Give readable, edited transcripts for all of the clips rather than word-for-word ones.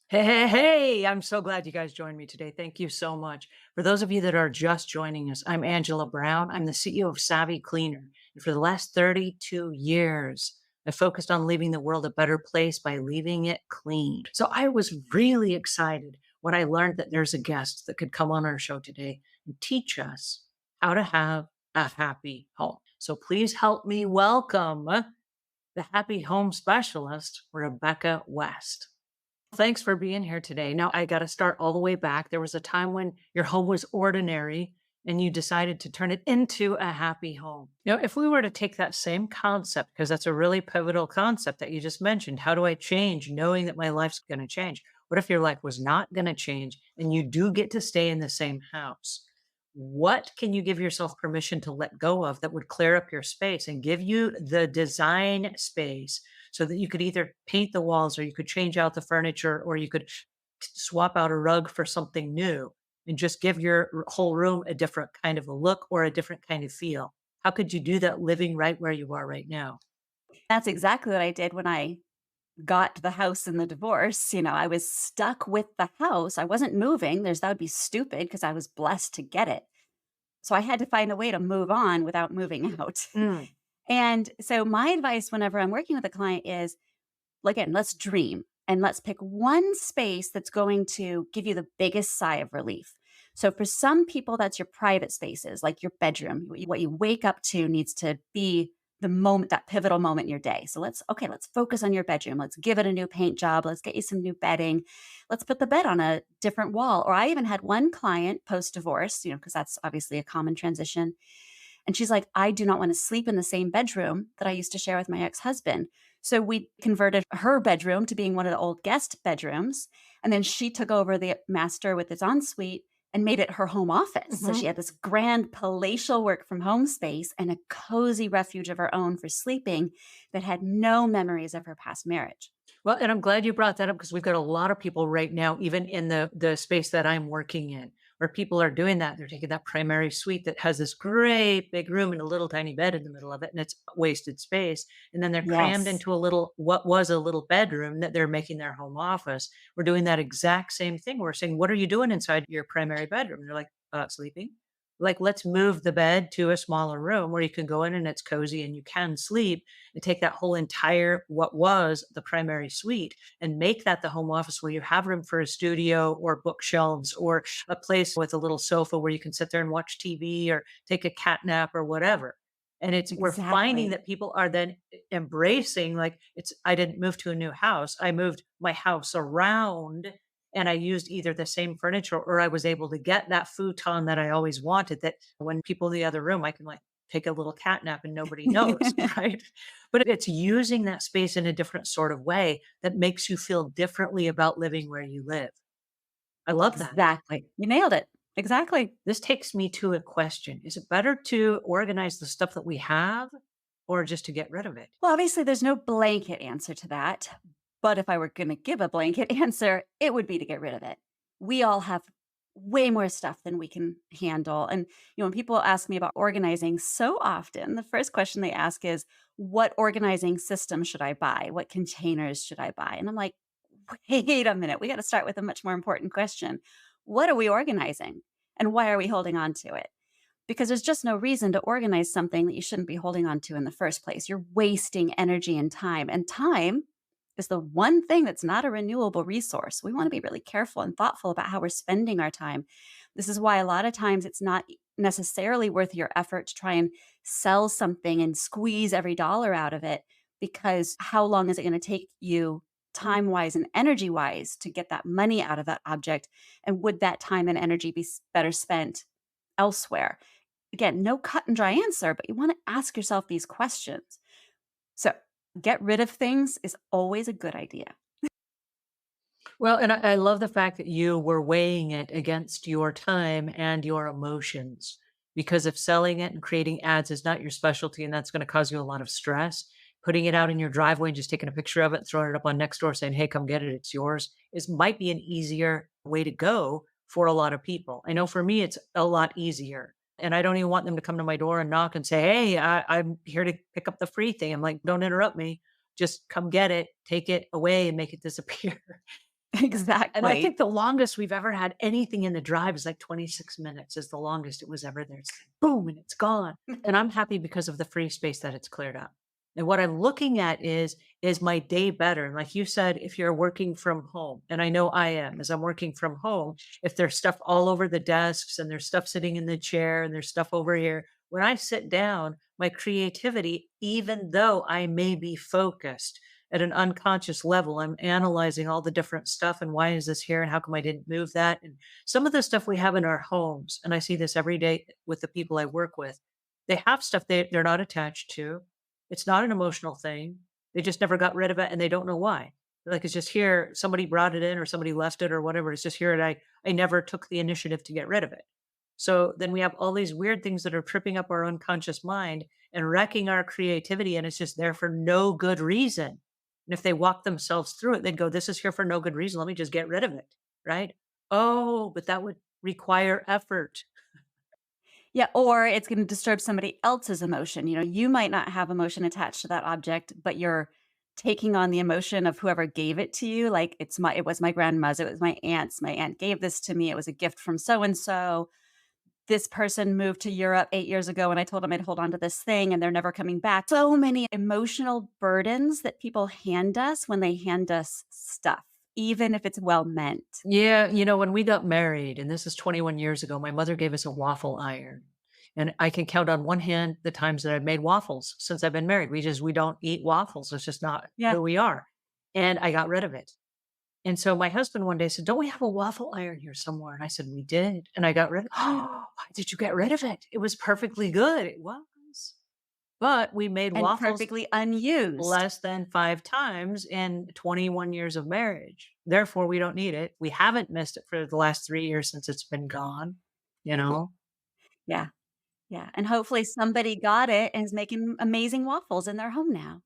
Hey, hey, hey, I'm so glad you guys joined me today. Thank you so much. For those of you that are just joining us, I'm Angela Brown. I'm the CEO of Savvy Cleaner. And for the last 32 years, I focused on leaving the world a better place by leaving it clean. So I was really excited when I learned that there's a guest that could come on our show today and teach us how to have a happy home. So please help me welcome the happy home specialist, Rebecca West. Thanks for being here today. Now, I got to start all the way back. There was a time when your home was ordinary and you decided to turn it into a happy home. If we were to take that same concept, because that's a really pivotal concept that you just mentioned, how do I change knowing that my life's going to change? What if your life was not going to change and you do get to stay in the same house? What can you give yourself permission to let go of that would clear up your space and give you the design space so that you could either paint the walls or you could change out the furniture or you could swap out a rug for something new and just give your whole room a different kind of a look or a different kind of feel? How could you do that living right where you are right now? That's exactly what I did when I got the house in the divorce. I was stuck with the house. I wasn't moving. That would be stupid because I was blessed to get it. So I had to find a way to move on without moving out. Mm, And so my advice whenever I'm working with a client is, again, let's dream and let's pick one space that's going to give you the biggest sigh of relief. So for some people, that's your private spaces, like your bedroom. What you wake up to needs to be the moment, that pivotal moment in your day. So let's focus on your bedroom. Let's give it a new paint job. Let's get you some new bedding. Let's put the bed on a different wall. Or I even had one client post divorce, because that's obviously a common transition. And she's like, I do not want to sleep in the same bedroom that I used to share with my ex husband. So we converted her bedroom to being one of the old guest bedrooms. And then she took over the master with its ensuite and made it her home office. So she mhm. had this grand palatial work from home space and a cozy refuge of her own for sleeping that had no memories of her past marriage. Well, and I'm glad you brought that up because we've got a lot of people right now, even in the space that I'm working in, where people are doing that. They're taking that primary suite that has this great big room and a little tiny bed in the middle of it, and it's wasted space. And then they're crammed Yes. into a little what was a little bedroom that they're making their home office. We're doing that exact same thing. We're saying, "What are you doing inside your primary bedroom?" And they're like, sleeping." Like, let's move the bed to a smaller room where you can go in and it's cozy and you can sleep and take that whole entire what was the primary suite and make that the home office where you have room for a studio or bookshelves or a place with a little sofa where you can sit there and watch TV or take a cat nap or whatever. And we're finding Exactly. that people are then embracing, like, it's I didn't move to a new house. I moved my house around and I used either the same furniture or I was able to get that futon that I always wanted, that when people in the other room, I can, like, take a little cat nap and nobody knows, right? But it's using that space in a different sort of way that makes you feel differently about living where you live. I love that. Exactly. You nailed it. Exactly. This takes me to a question. Is it better to organize the stuff that we have or just to get rid of it? Well, obviously, there's no blanket answer to that. But if I were going to give a blanket answer, it would be to get rid of it. We all have way more stuff than we can handle. And, when people ask me about organizing so often, the first question they ask is, what organizing system should I buy? What containers should I buy? And I'm like, wait a minute. We got to start with a much more important question. What are we organizing? And why are we holding on to it? Because there's just no reason to organize something that you shouldn't be holding on to in the first place. You're wasting energy and time is the one thing that's not a renewable resource. We want to be really careful and thoughtful about how we're spending our time. This is why a lot of times it's not necessarily worth your effort to try and sell something and squeeze every dollar out of it, because how long is it going to take you time wise and energy wise to get that money out of that object? And would that time and energy be better spent elsewhere? Again, no cut and dry answer, but you want to ask yourself these questions. So, get rid of things is always a good idea. Well, and I love the fact that you were weighing it against your time and your emotions. Because if selling it and creating ads is not your specialty and that's going to cause you a lot of stress, putting it out in your driveway and just taking a picture of it, throwing it up on Nextdoor saying, hey, come get it, it's yours, is might be an easier way to go for a lot of people. I know for me, it's a lot easier. And I don't even want them to come to my door and knock and say, hey, I'm here to pick up the free thing. I'm like, don't interrupt me. Just come get it, take it away and make it disappear. And I Exactly. think the longest we've ever had anything in the drive is like 26 minutes is the longest it was ever there. It's like boom and it's gone. And I'm happy because of the free space that it's cleared up. And what I'm looking at is my day better? And like you said, if you're working from home, and I know I am, as I'm working from home, if there's stuff all over the desks and there's stuff sitting in the chair and there's stuff over here, when I sit down, my creativity, even though I may be focused at an unconscious level, I'm analyzing all the different stuff and why is this here and how come I didn't move that? And some of the stuff we have in our homes, and I see this every day with the people I work with, they have stuff they're not attached to. It's not an emotional thing. They just never got rid of it and they don't know why. Like it's just here, somebody brought it in or somebody left it or whatever. It's just here and I never took the initiative to get rid of it. So then we have all these weird things that are tripping up our unconscious mind and wrecking our creativity, and it's just there for no good reason. And if they walk themselves through it, they'd go, "This is here for no good reason. Let me just get rid of it." Right? Oh, but that would require effort. Yeah, or it's gonna disturb somebody else's emotion. You might not have emotion attached to that object, but you're taking on the emotion of whoever gave it to you. Like, it was my grandma's, it was my aunt's. My aunt gave this to me. It was a gift from so and so. This person moved to Europe 8 years ago, and I told them 'I'd hold on to this thing, and they're never coming back. So many emotional burdens that people hand us when they hand us stuff, even if it's well meant. Yeah, when we got married, and this is 21 years ago, my mother gave us a waffle iron. And I can count on one hand the times that I've made waffles since I've been married. We don't eat waffles. It's just not Yeah, who we are. And I got rid of it. And so my husband one day said, "Don't we have a waffle iron here somewhere?" And I said, "We did." And I got rid of Why did you get rid of it? It was perfectly good. It was. But we made and waffles perfectly unused. less than 5 times in 21 years of marriage. Therefore, we don't need it. We haven't missed it for the last 3 years since it's been gone, you know? Yeah, yeah, and hopefully somebody got it and is making amazing waffles in their home now.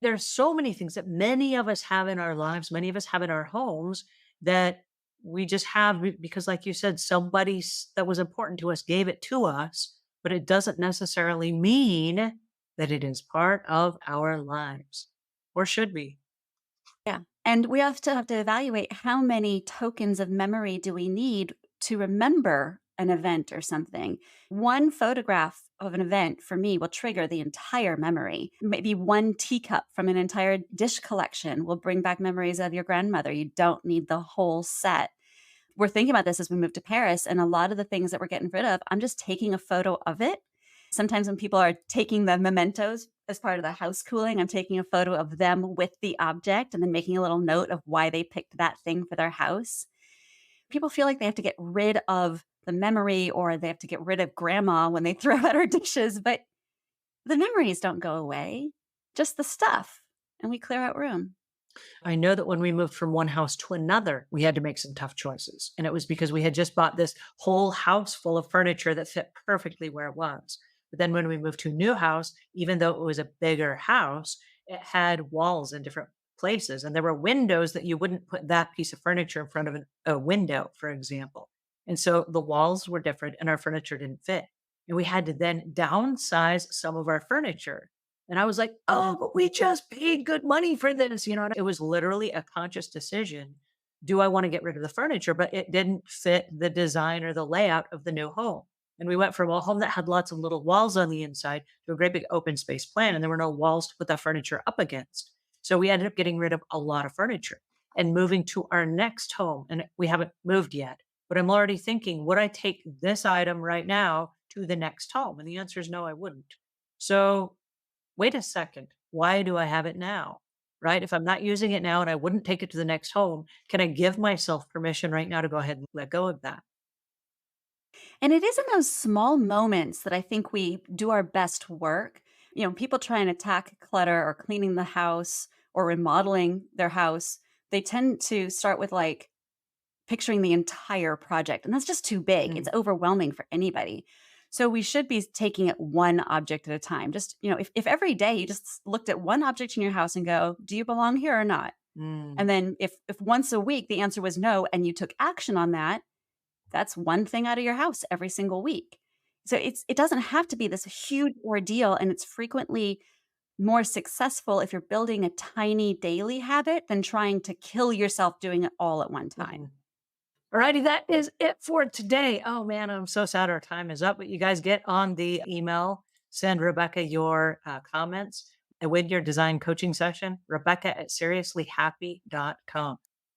There's so many things that many of us have in our lives, many of us have in our homes that we just have because like you said, somebody that was important to us gave it to us, but it doesn't necessarily mean that it is part of our lives or should be. Yeah, and we also have to evaluate how many tokens of memory do we need to remember an event or something. One photograph of an event for me will trigger the entire memory. Maybe one teacup from an entire dish collection will bring back memories of your grandmother. You don't need the whole set. We're thinking about this as we move to Paris, and a lot of the things that we're getting rid of, I'm just taking a photo of it. Sometimes when people are taking the mementos as part of the house cooling, I'm taking a photo of them with the object and then making a little note of why they picked that thing for their house. People feel like they have to get rid of the memory or they have to get rid of grandma when they throw out her dishes, but the memories don't go away, just the stuff, and we clear out room. I know that when we moved from one house to another, we had to make some tough choices. And it was because we had just bought this whole house full of furniture that fit perfectly where it was. But then when we moved to a new house, even though it was a bigger house, it had walls in different places. And there were windows that you wouldn't put that piece of furniture in front of a window, for example. And so the walls were different and our furniture didn't fit. And we had to then downsize some of our furniture, and I was like, "Oh, but we just paid good money for this," and it was literally a conscious decision. Do I wanna get rid of the furniture? But it didn't fit the design or the layout of the new home. And we went from a home that had lots of little walls on the inside to a great big open space plan, and there were no walls to put that furniture up against. So we ended up getting rid of a lot of furniture and moving to our next home, and we haven't moved yet, but I'm already thinking, would I take this item right now to the next home? And the answer is no, I wouldn't. So wait a second, why do I have it now? Right? If I'm not using it now and I wouldn't take it to the next home, can I give myself permission right now to go ahead and let go of that? And it is in those small moments that I think we do our best work. People try and attack clutter or cleaning the house or remodeling their house. They tend to start with like picturing the entire project, and that's just too big. It's Mm, overwhelming for anybody. So we should be taking it one object at a time. Just, if every day you just looked at one object in your house and go, do you belong here or not? mm. And then if once a week the answer was no and you took action on that, that's one thing out of your house every single week. So it doesn't have to be this huge ordeal, and it's frequently more successful if you're building a tiny daily habit than trying to kill yourself doing it all at one time. Mhm. Alrighty, that is it for today. Oh man, I'm so sad our time is up, but you guys get on the email, send Rebecca your comments, and win your design coaching session, Rebecca at seriouslyhappy.com.